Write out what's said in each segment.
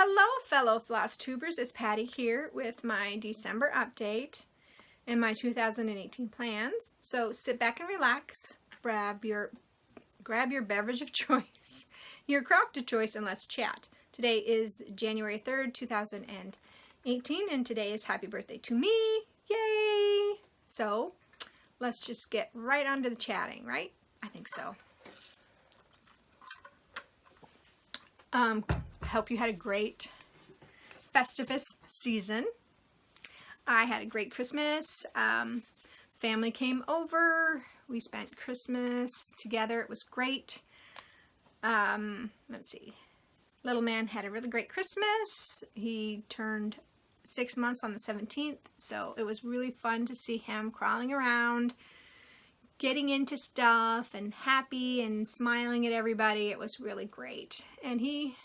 Hello fellow floss tubers, it's Patty here with my December update and my 2018 plans. So sit back and relax, grab your beverage of choice, your crock of choice, and let's chat. Today is January 3rd, 2018, and today is happy birthday to me. Yay! So let's just get right onto the chatting, right? I think so. I hope you had a great Festivus season. I had a great Christmas. Family came over. We spent Christmas together. It was great. Let's see. Little man had a really great Christmas. He turned 6 months on the 17th, so it was really fun to see him crawling around, getting into stuff and happy and smiling at everybody. It was really great. And he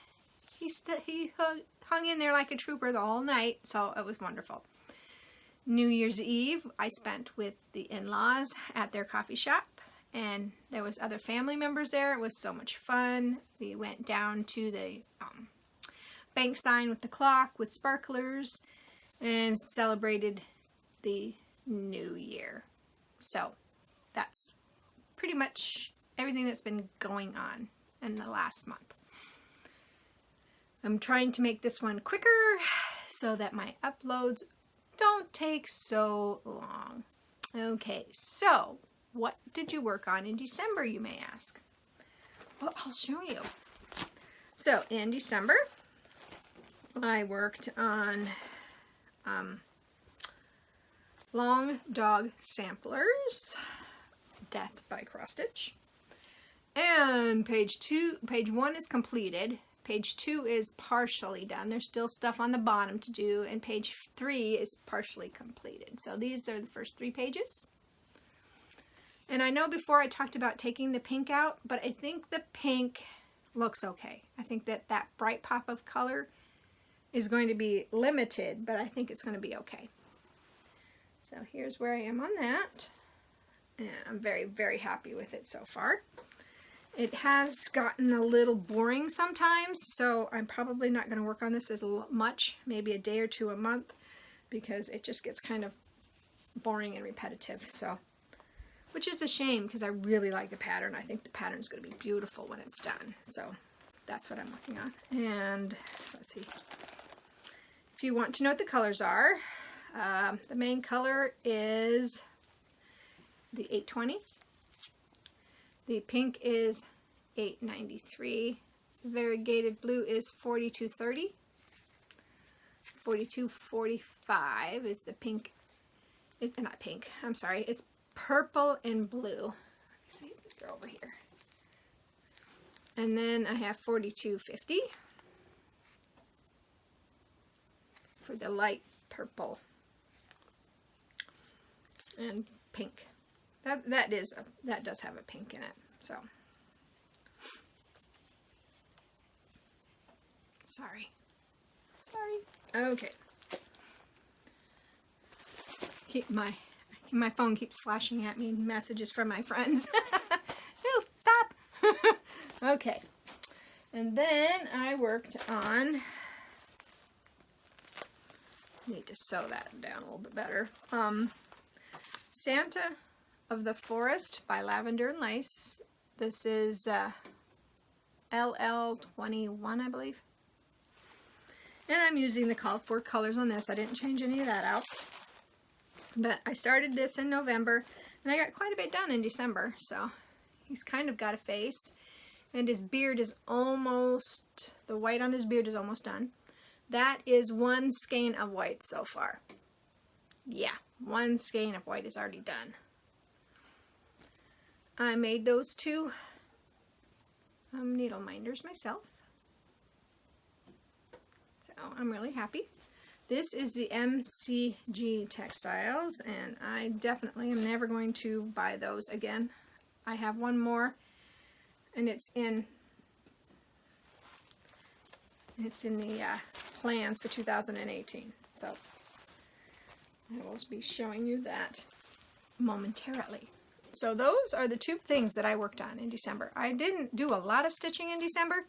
hung in there like a trooper the whole night, so it was wonderful. New Year's Eve I spent with the in-laws at their coffee shop, and there was other family members there. It was so much fun. We went down to the bank sign with the clock with sparklers and celebrated the new year. So that's pretty much everything that's been going on in the last month. I'm trying to make this one quicker so that my uploads don't take so long. Okay, so what did you work on in December, you may ask? Well, I'll show you. So in December, I worked on Long Dog Samplers, Death by Cross Stitch, and page 1 is completed. Page 2 is partially done. There's still stuff on the bottom to do, and page 3 is partially completed. So these are the first 3 pages. And I know before I talked about taking the pink out, but I think the pink looks okay. I think that bright pop of color is going to be limited, but I think it's going to be okay. So here's where I am on that. And I'm very, very happy with it so far. It has gotten a little boring sometimes, so I'm probably not going to work on this as much, maybe a day or two a month, because it just gets kind of boring and repetitive. So, which is a shame, because I really like the pattern. I think the pattern is going to be beautiful when it's done. So that's what I'm working on. And let's see. If you want to know what the colors are, the main color is the 820. The pink is 893. Variegated blue is 4230. 4245 is the pink. Not pink. I'm sorry. It's purple and blue. Let me see. Go over here. And then I have 4250 for the light purple and pink. That does have a pink in it, so sorry. Okay. My phone keeps flashing at me messages from my friends. Ooh, stop. Okay. And then I worked on, need to sew that down a little bit better. Santa of the Forest by Lavender and Lace. This is LL21, I believe. And I'm using the called for colors on this. I didn't change any of that out. But I started this in November, and I got quite a bit done in December. So he's kind of got a face. And his beard is almost, the white on his beard is almost done. That is 1 skein of white so far. Yeah, 1 skein of white is already done. I made those 2 needle minders myself, so I'm really happy. This is the MCG Textiles, and I definitely am never going to buy those again. I have one more, and it's in the plans for 2018, so I will be showing you that momentarily. So those are the 2 things that I worked on in December. I didn't do a lot of stitching in December,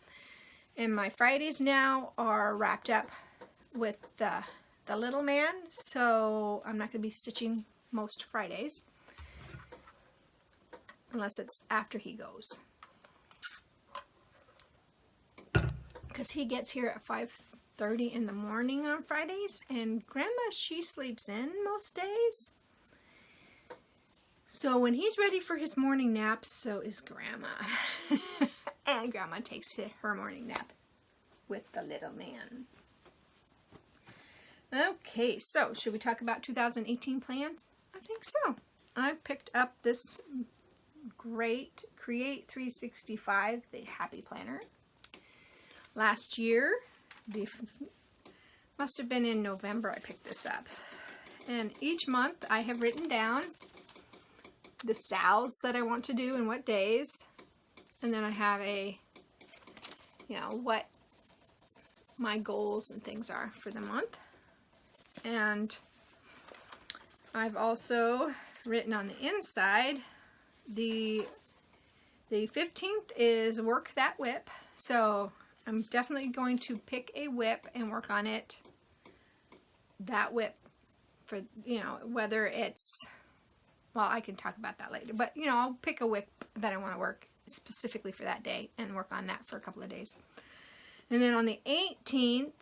And my Fridays now are wrapped up with the little man, so I'm not going to be stitching most Fridays unless it's after he goes, because he gets here at 5:30 in the morning on Fridays, and Grandma, she sleeps in most days. So when he's ready for his morning nap, so is Grandma. And Grandma takes her morning nap with the little man. Okay, so should we talk about 2018 plans? I think so. I picked up this great Create 365, the Happy Planner. Last year, must have been in November I picked this up. And each month I have written down the sales that I want to do and what days. And then I have a, what my goals and things are for the month. And I've also written on the inside, the 15th is Work That Whip. So I'm definitely going to pick a whip and work on it, that whip, for, whether it's, well, I can talk about that later, but, I'll pick a whip that I want to work specifically for that day and work on that for a couple of days. And then on the 18th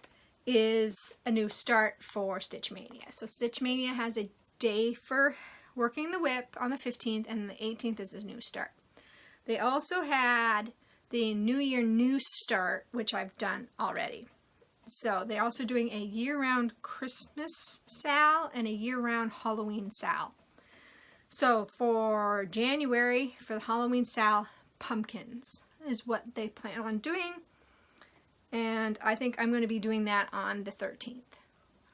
is a new start for Stitch Mania. So Stitch Mania has a day for working the whip on the 15th, and the 18th is a new start. They also had the New Year New Start, which I've done already. So they're also doing a year-round Christmas sale and a year-round Halloween sale. So for January, for the Halloween sale, pumpkins is what they plan on doing. And I think I'm going to be doing that on the 13th.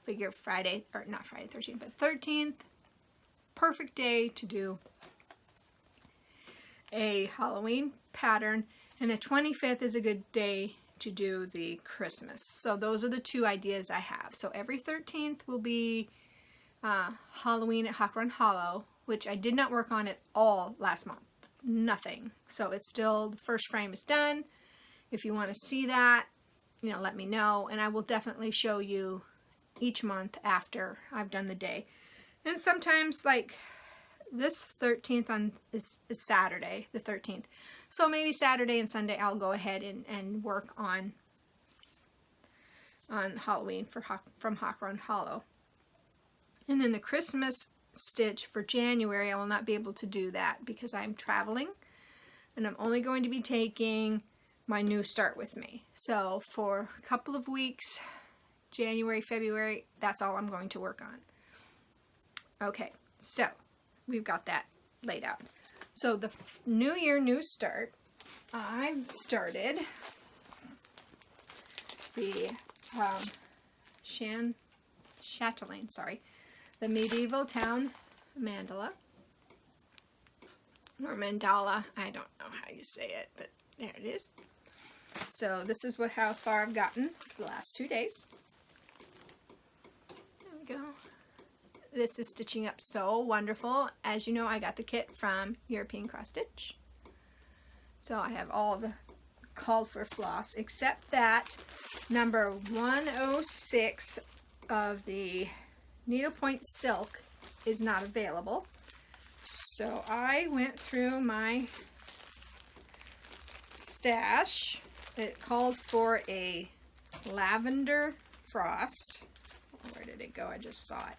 Figure Friday, or not Friday 13th, but 13th. Perfect day to do a Halloween pattern. And the 25th is a good day to do the Christmas. So those are the two ideas I have. So every 13th will be Halloween at Hawk Run Hollow, which I did not work on at all last month. Nothing. So it's still, the first frame is done. If you want to see that, let me know. And I will definitely show you each month after I've done the day. And sometimes, like this 13th is Saturday, the 13th. So maybe Saturday and Sunday I'll go ahead and work on Halloween from Hawk Run Hollow. And then the Christmas stitch for January, I will not be able to do that because I'm traveling. And I'm only going to be taking my new start with me. So for a couple of weeks, January, February, that's all I'm going to work on. Okay, so we've got that laid out. So the New Year, New Start, I started the chatelaine, the Medieval Town Mandala, or Mandala, I don't know how you say it, but there it is. So this is how far I've gotten for the last 2 days. There we go. This is stitching up so wonderful. As you know, I got the kit from European Cross Stitch. So I have all the called for floss, except that number 106 of the needlepoint silk is not available. So I went through my stash. It called for a lavender frost. Where did it go? I just saw it.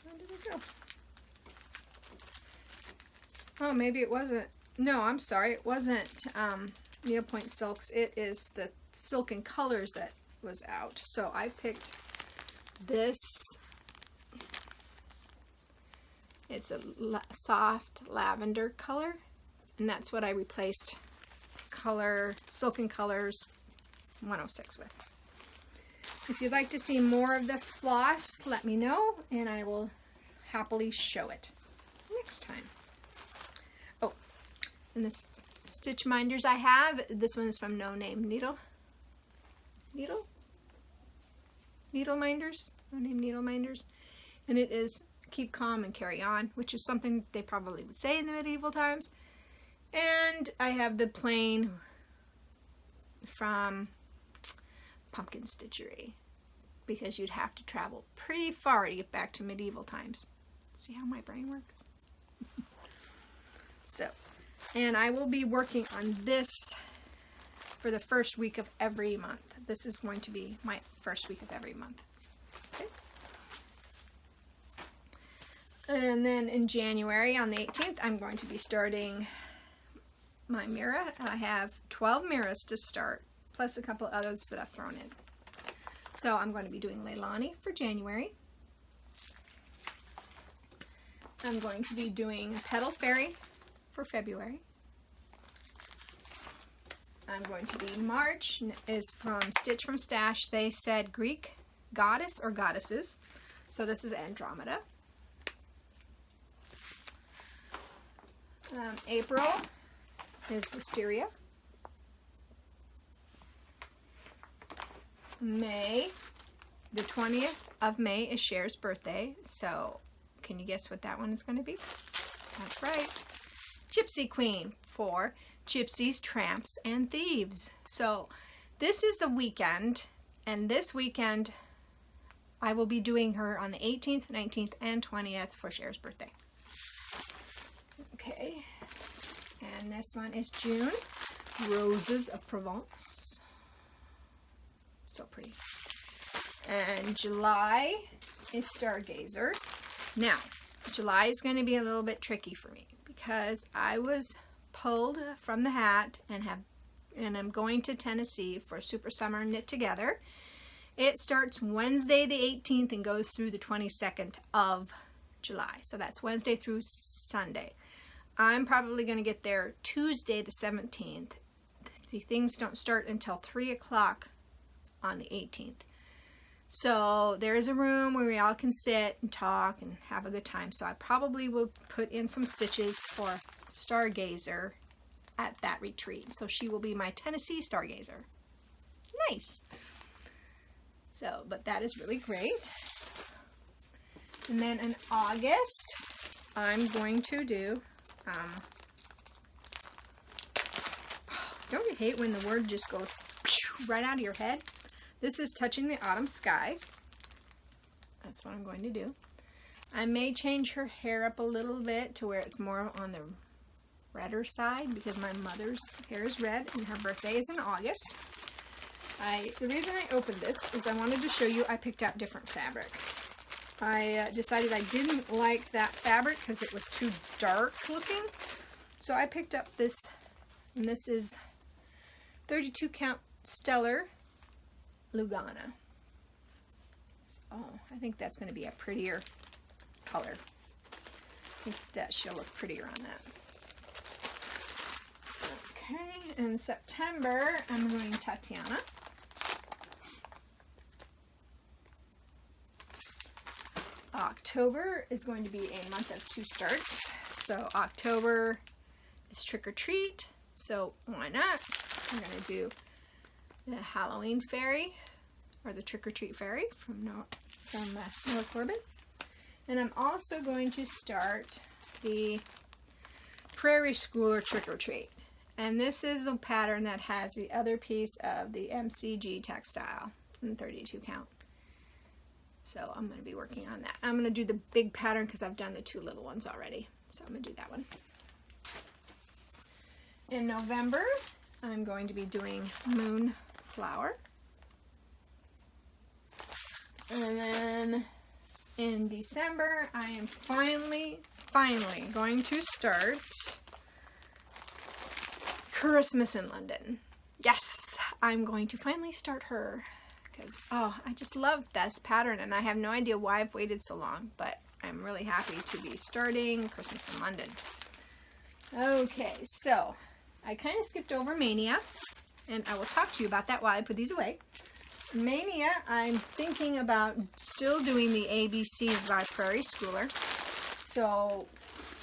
Where did it go? Oh, maybe it wasn't. No, I'm sorry. It wasn't needlepoint silks. It is the Silken Colors that was out. So I picked this. It's a soft lavender color, and that's what I replaced Silken Colors 106 with. If you'd like to see more of the floss, let me know, and I will happily show it next time. Oh, and the stitch minders I have, this one is from No Name Needle Minders, No Name Needle Minders, and it is Keep Calm and Carry On, which is something they probably would say in the medieval times. And I have the plain from Pumpkin Stitchery, because you'd have to travel pretty far to get back to medieval times. See how my brain works? So, and I will be working on this for the first week of every month. This is going to be my first week of every month. Okay. And then in January on the 18th, I'm going to be starting my mirror. I have 12 mirrors to start, plus a couple others that I've thrown in. So I'm going to be doing Leilani for January. I'm going to be doing Petal Fairy for February. I'm going to be March is from Stitch from Stash. They said Greek goddess or goddesses. So this is Andromeda. April is Wisteria. May, the 20th of May is Cher's birthday. So can you guess what that one is going to be? That's right. Gypsy Queen for Gypsies, Tramps, and Thieves. So this is a weekend, and this weekend I will be doing her on the 18th, 19th, and 20th for Cher's birthday. Okay, and this one is June, Roses of Provence. So pretty. And July is Stargazer. Now, July is going to be a little bit tricky for me because I was pulled from the hat and I'm going to Tennessee for Super Summer Knit Together. It starts Wednesday the 18th and goes through the 22nd of July. So that's Wednesday through Sunday. I'm probably going to get there Tuesday the 17th. The things don't start until 3 o'clock on the 18th. So there is a room where we all can sit and talk and have a good time. So I probably will put in some stitches for Stargazer at that retreat. So she will be my Tennessee Stargazer. Nice. So, but that is really great. And then in August, I'm going to do, don't you hate when the word just goes right out of your head? This is Touching the Autumn Sky. That's what I'm going to do. I may change her hair up a little bit to where it's more on the redder side because my mother's hair is red and her birthday is in August. The reason I opened this is I wanted to show you I picked out different fabric. I decided I didn't like that fabric because it was too dark looking. So I picked up this, and this is 32 count Stellar Lugana. So, I think that's going to be a prettier color. I think that she'll look prettier on that. Okay, in September, I'm doing Tatiana. October is going to be a month of 2 starts. So October is Trick or Treat. So why not? I'm going to do the Halloween Fairy, or the Trick or Treat Fairy from North Corbin. And I'm also going to start the Prairie Schooler Trick or Treat. And this is the pattern that has the other piece of the MCG textile in 32 count. So I'm going to be working on that. I'm going to do the big pattern because I've done the 2 little ones already. So I'm going to do that one. In November, I'm going to be doing Moonflower. And then in December, I am finally going to start Christmas in London. Yes, I'm going to finally start her. Because, I just love this pattern, and I have no idea why I've waited so long, but I'm really happy to be starting Christmas in London. Okay, so I kind of skipped over Mania, and I will talk to you about that while I put these away. Mania, I'm thinking about still doing the ABCs by Prairie Schooler, so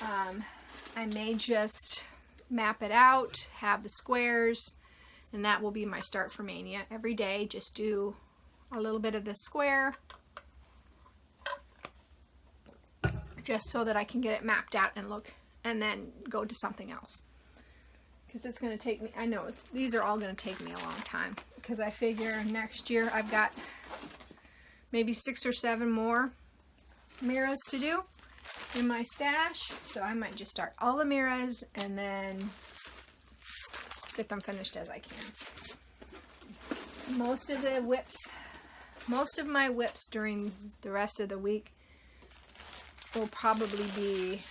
I may just map it out, have the squares, and that will be my start for Mania. Every day, just do a little bit of the square, just so that I can get it mapped out and look, and then go to something else. because it's going to take me, I know these are all going to take me a long time, because I figure next year I've got maybe 6 or 7 more mirrors to do in my stash, so I might just start all the mirrors and then get them finished as I can. Most of my whips during the rest of the week will probably be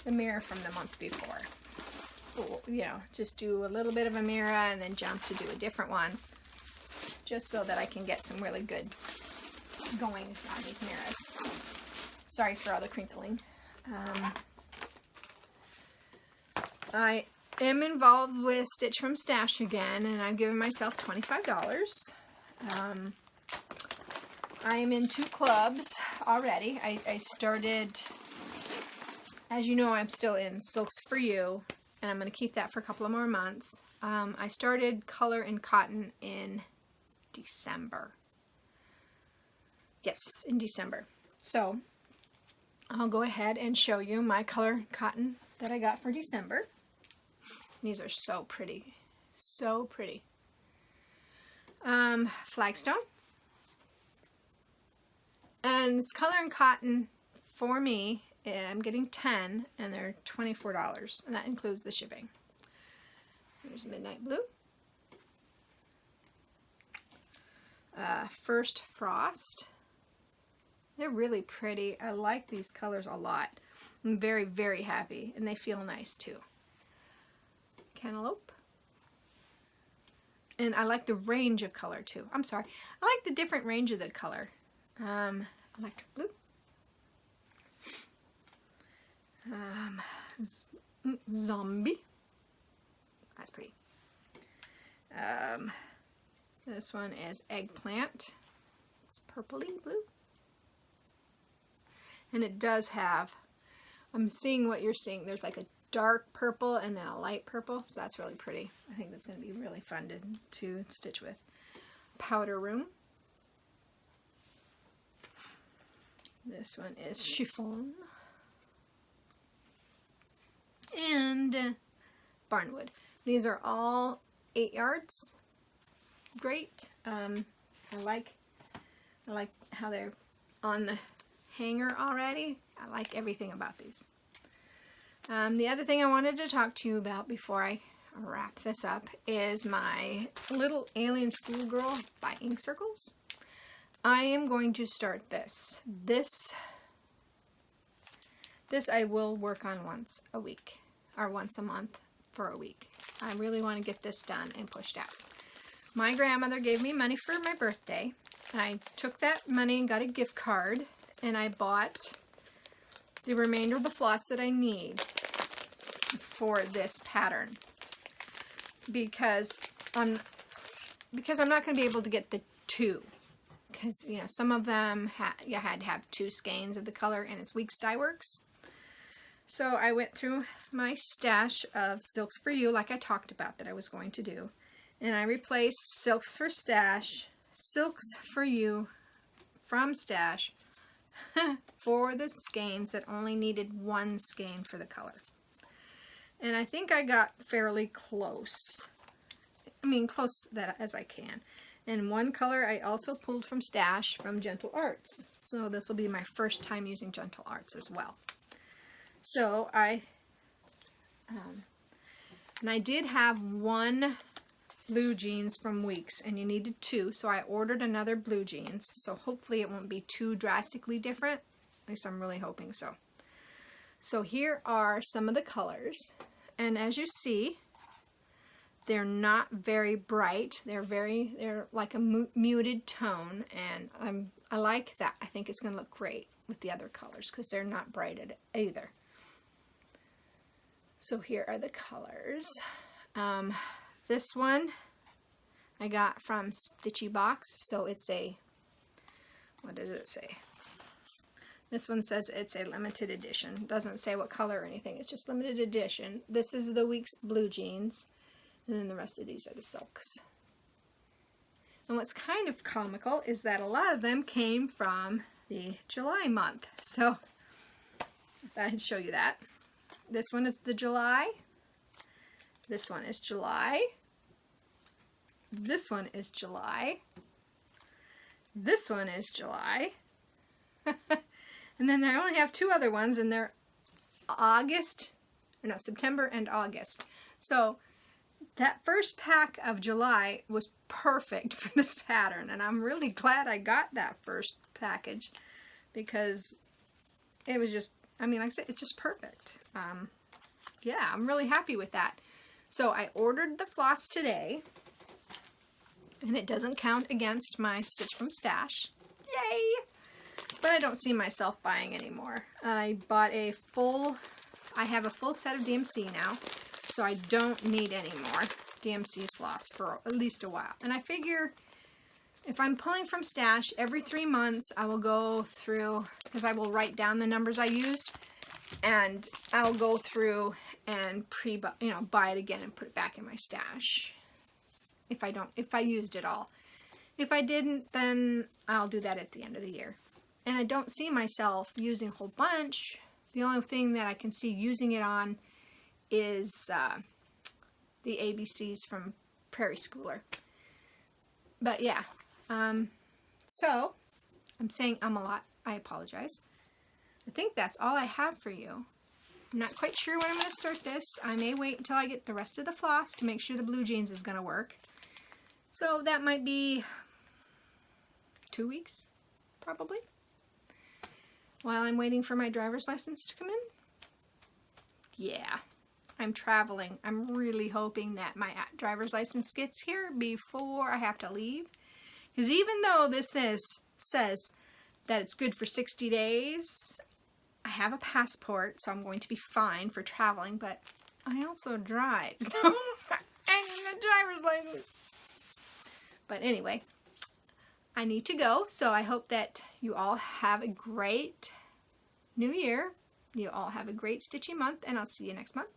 the mirror from the month before. You know, just do a little bit of a mirror and then jump to do a different one, just so that I can get some really good going on these mirrors. Sorry for all the crinkling. I am involved with Stitch from Stash again, and I've given myself $25. I am in 2 clubs already. I started, as you know, I'm still in Silks for You, and I'm going to keep that for a couple of more months. I started Color and Cotton in December. Yes, in December. So I'll go ahead and show you my Color Cotton that I got for December. These are so pretty. So pretty. Flagstone. And this Color and Cotton for me, I'm getting 10 and they're $24, and that includes the shipping. There's Midnight Blue. First Frost. They're really pretty. I like these colors a lot. I'm very, very happy, and they feel nice too. Cantaloupe. And I like the range of color too. I'm sorry. I like the different range of the color. Electric Blue. Zombie. That's pretty. This one is Eggplant. It's purpley blue. And it does have, I'm seeing what you're seeing. There's like a dark purple and then a light purple. So that's really pretty. I think that's going to be really fun to stitch with. Powder Room. This one is Chiffon. And Barnwood. These are all 8 yards. Great. I like how they're on the hanger already. I like everything about these. The other thing I wanted to talk to you about before I wrap this up is my Little Alien Schoolgirl by Ink Circles. I am going to start this. This I will work on once a week or once a month for a week. I really want to get this done and pushed out. My grandmother gave me money for my birthday. I took that money and got a gift card, and I bought the remainder of the floss that I need for this pattern because I'm not going to be able to get the 2, because you know some of them you had to have 2 skeins of the color, and it's Weeks Dye Works. So I went through my stash of Silks for You, like I talked about that I was going to do, and I replaced Silks for You from Stash for the skeins that only needed 1 skein for the color. And I think I got fairly close. I mean, close that as I can. And 1 color I also pulled from Stash from Gentle Arts. So this will be my first time using Gentle Arts as well. So I did have 1 blue jeans from Weeks, and you needed 2, so I ordered another blue jeans. So hopefully it won't be too drastically different. At least I'm really hoping so. So here are some of the colors, and as you see, they're not very bright. They're like a muted tone, and I like that. I think it's going to look great with the other colors because they're not bright either. So here are the colors. This one I got from Stitchy Box, so it's a, what does it say? This one says it's a limited edition. It doesn't say what color or anything, it's just limited edition. This is the Weeks blue jeans, and then the rest of these are the silks. And what's kind of comical is that a lot of them came from the July month, so I thought I'd show you that. This one is the July. This one is July. This one is July. This one is July. And then I only have 2 other ones, and they're September and August. So that first pack of July was perfect for this pattern, and I'm really glad I got that first package because it was just, I mean, like I said, it's just perfect. Yeah, I'm really happy with that. So I ordered the floss today, and it doesn't count against my Stitch from Stash. Yay! But I don't see myself buying anymore. I bought I have a full set of DMC now, so I don't need any more DMC floss for at least a while. And I figure if I'm pulling from Stash, every 3 months I will go through, because I will write down the numbers I used, and I'll go through and buy it again and put it back in my stash. If I used it all. If I didn't, then I'll do that at the end of the year. And I don't see myself using a whole bunch. The only thing that I can see using it on is the ABCs from Prairie Schooler. But yeah, so I'm saying a lot. I apologize. I think that's all I have for you. I'm not quite sure when I'm going to start this. I may wait until I get the rest of the floss to make sure the blue jeans is going to work. So that might be 2 weeks, probably, while I'm waiting for my driver's license to come in. Yeah, I'm traveling. I'm really hoping that my driver's license gets here before I have to leave. Because even though this says that it's good for 60 days, I have a passport, so I'm going to be fine for traveling, but I also drive, so I need a driver's license. But anyway, I need to go, so I hope that you all have a great new year. You all have a great stitching month, and I'll see you next month.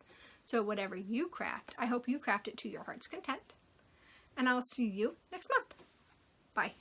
So whatever you craft, I hope you craft it to your heart's content. And I'll see you next month. Bye.